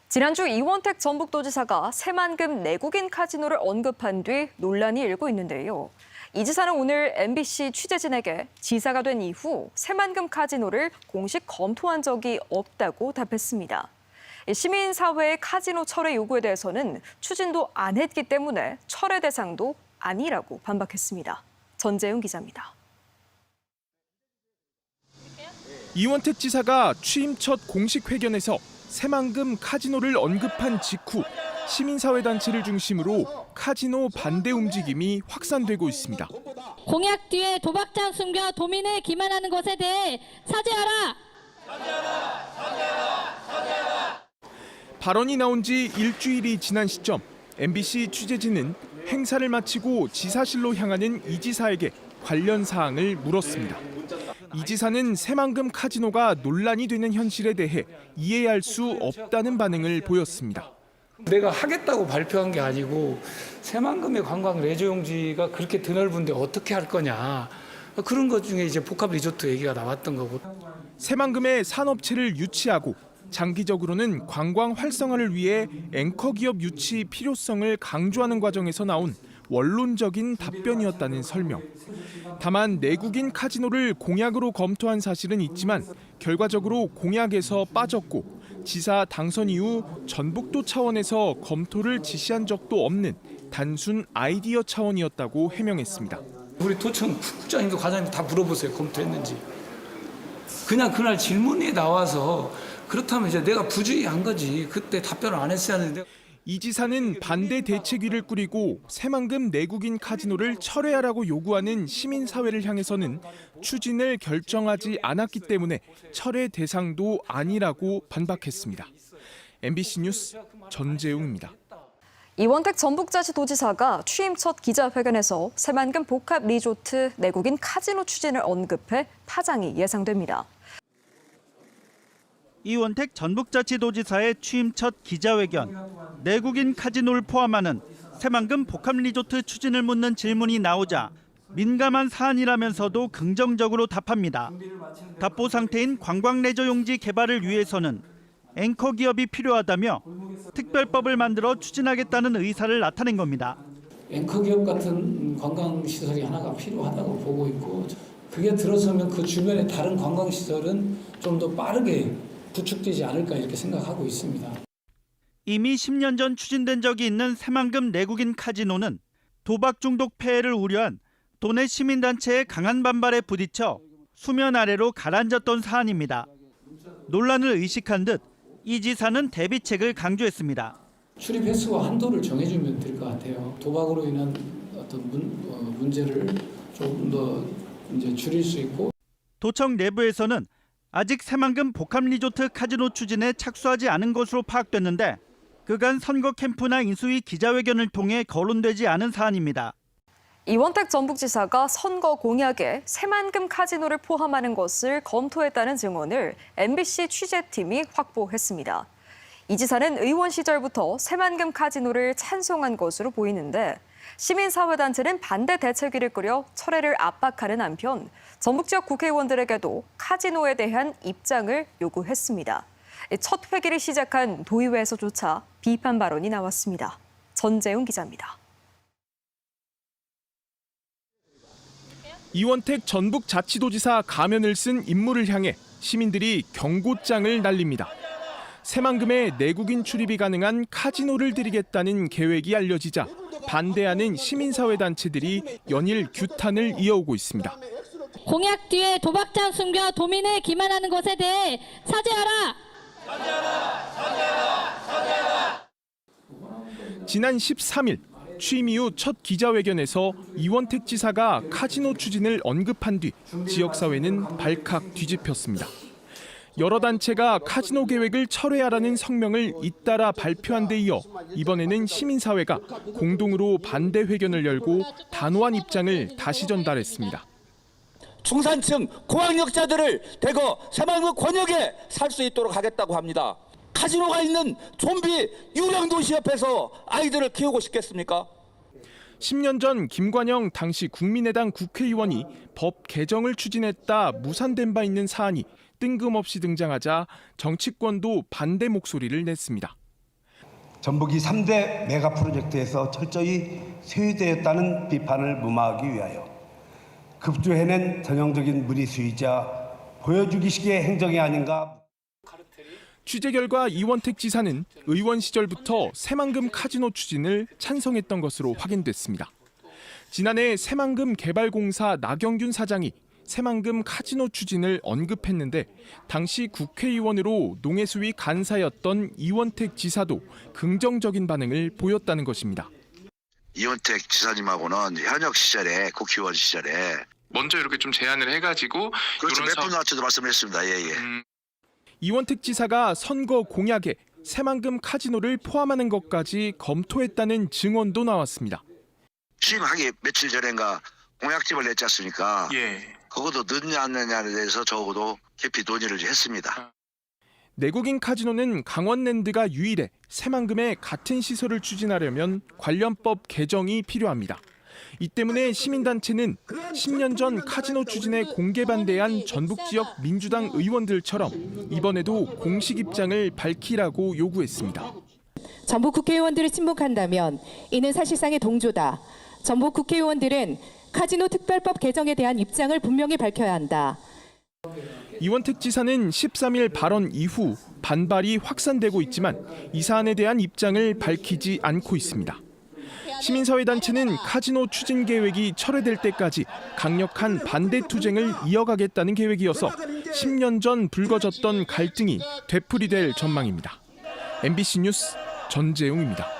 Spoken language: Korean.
지난주 이원택 전북도지사가 새만금 내국인 카지노를 언급한 뒤 논란이 일고 있는데요. 이 지사는 오늘 MBC 취재진에게 지사가 된 이후 새만금 카지노를 공식 검토한 적이 없다고 답했습니다. 시민사회의 카지노 철회 요구에 대해서는 추진도 안 했기 때문에 철회 대상도 아니라고 반박했습니다. 전재훈 기자입니다. 이원택 지사가 취임 첫 공식 회견에서 새만금 카지노를 언급한 직후 시민사회단체를 중심으로 카지노 반대 움직임이 확산되고 있습니다. 공약 뒤에 도박장 숨겨 도민에 기만하는 것에 대해 사죄하라! 발언이 나온 지 일주일이 지난 시점, MBC 취재진은 행사를 마치고 지사실로 향하는 이 지사에게 관련 사항을 물었습니다. 이 지사는 새만금 카지노가 논란이 되는 현실에 대해 이해할 수 없다는 반응을 보였습니다. 내가 하겠다고 발표한 게 아니고 새만금의 관광 레저 용지가 그렇게 드넓은데 어떻게 할 거냐. 그런 것 중에 이제 복합 리조트 얘기가 나왔던 거고. 새만금의 산업체를 유치하고 장기적으로는 관광 활성화를 위해 앵커 기업 유치 필요성을 강조하는 과정에서 나온 원론적인 답변이었다는 설명. 다만 내국인 카지노를 공약으로 검토한 사실은 있지만 결과적으로 공약에서 빠졌고 지사 당선 이후 전북도 차원에서 검토를 지시한 적도 없는 단순 아이디어 차원이었다고 해명했습니다. 우리 도청 국장님도 과장님도 다 물어보세요. 검토했는지. 그냥 그날 질문이 나와서 그렇다면 이제 내가 부주의한 거지. 그때 답변을 안 했어야 하는데. 이 지사는 반대 대책위를 꾸리고 새만금 내국인 카지노를 철회하라고 요구하는 시민사회를 향해서는 추진을 결정하지 않았기 때문에 철회 대상도 아니라고 반박했습니다. MBC 뉴스 전재웅입니다. 이원택 전북자치도지사가 취임 첫 기자회견에서 새만금 복합 리조트 내국인 카지노 추진을 언급해 파장이 예상됩니다. 이원택 전북자치도지사의 취임 첫 기자회견, 내국인 카지노를 포함하는 새만금 복합 리조트 추진을 묻는 질문이 나오자 민감한 사안이라면서도 긍정적으로 답합니다. 답보 상태인 관광 레저 용지 개발을 위해서는 앵커 기업이 필요하다며 특별법을 만들어 추진하겠다는 의사를 나타낸 겁니다. 앵커 기업 같은 관광 시설이 하나가 필요하다고 보고 있고 그게 들어서면 그 주변의 다른 관광 시설은 좀 더 빠르게 구축되지 않을까 이렇게 생각하고 있습니다. 이미 10년 전 추진된 적이 있는 새만금 내국인 카지노는 도박 중독 폐해를 우려한 도내 시민단체의 강한 반발에 부딪혀 수면 아래로 가라앉았던 사안입니다. 논란을 의식한 듯 이 지사는 대비책을 강조했습니다. 출입 횟수와 한도를 정해주면 될 것 같아요. 도박으로 인한 어떤 문제를 조금 더 이제 줄일 수 있고. 도청 내부에서는 아직 새만금 복합 리조트 카지노 추진에 착수하지 않은 것으로 파악됐는데 그간 선거 캠프나 인수위 기자회견을 통해 거론되지 않은 사안입니다. 이원택 전북지사가 선거 공약에 새만금 카지노를 포함하는 것을 검토했다는 증언을 MBC 취재팀이 확보했습니다. 이 지사는 의원 시절부터 새만금 카지노를 찬송한 것으로 보이는데 시민사회단체는 반대 대책위를 꾸려 철회를 압박하는 한편 전북 지역 국회의원들에게도 카지노에 대한 입장을 요구했습니다. 첫 회기를 시작한 도의회에서조차 비판 발언이 나왔습니다. 전재훈 기자입니다. 이원택 전북자치도지사 가면을 쓴 인물을 향해 시민들이 경고장을 날립니다. 새만금에 내국인 출입이 가능한 카지노를 들이겠다는 계획이 알려지자 반대하는 시민사회단체들이 연일 규탄을 이어오고 있습니다. 공약 뒤에 도박장 숨겨 도민에 기만하는 것에 대해 사죄하라! 지난 13일 취임 이후 첫 기자회견에서 이원택 지사가 카지노 추진을 언급한 뒤 지역사회는 발칵 뒤집혔습니다. 여러 단체가 카지노 계획을 철회하라는 성명을 잇따라 발표한 데 이어 이번에는 시민사회가 공동으로 반대 회견을 열고 단호한 입장을 다시 전달했습니다. 중산층 고학력자들을 대거 새만금 권역에 살 수 있도록 하겠다고 합니다. 카지노가 있는 좀비 유령 도시 옆에서 아이들을 키우고 싶겠습니까? 10년 전 김관영 당시 국민의당 국회의원이 법 개정을 추진했다 무산된 바 있는 사안이 뜬금없이 등장하자 정치권도 반대 목소리를 냈습니다. 전북이 3대 메가 프로젝트에서 철저히 소유되었다는 비판을 무마하기 위하여 급조해낸 전형적인 무리수이자 보여주기식의 행정이 아닌가. 취재 결과 이원택 지사는 의원 시절부터 새만금 카지노 추진을 찬성했던 것으로 확인됐습니다. 지난해 새만금 개발공사 나경균 사장이 새만금 카지노 추진을 언급했는데 당시 국회의원으로 농해수위 간사였던 이원택 지사도 긍정적인 반응을 보였다는 것입니다. 이원택 지사님하고는 현역 시절에 국회의원 시절에 먼저 이렇게 좀 제안을 해가지고 그렇죠. 이런 몇 분 나왔지도 말씀했습니다. 예예. 이원택 지사가 선거 공약에 새만금 카지노를 포함하는 것까지 검토했다는 증언도 나왔습니다. 취임하기 며칠 전인가 공약집을 냈지 않습니까? 예. 그것도 넣느냐 안 넣느냐에 대해서 적어도 깊이 논의를 했습니다. 내국인 카지노는 강원랜드가 유일해 새만금에 같은 시설을 추진하려면 관련법 개정이 필요합니다. 이 때문에 시민단체는 10년 전 카지노 추진에 공개 반대한 전북 지역 민주당 의원들처럼 이번에도 공식 입장을 밝히라고 요구했습니다. 전북 국회의원들을 친목한다면 이는 사실상의 동조다. 전북 국회의원들은 카지노 특별법 개정에 대한 입장을 분명히 밝혀야 한다. 이원택 지사는 13일 발언 이후 반발이 확산되고 있지만 이 사안에 대한 입장을 밝히지 않고 있습니다. 시민사회단체는 카지노 추진 계획이 철회될 때까지 강력한 반대 투쟁을 이어가겠다는 계획이어서 10년 전 불거졌던 갈등이 되풀이될 전망입니다. MBC 뉴스 전재웅입니다.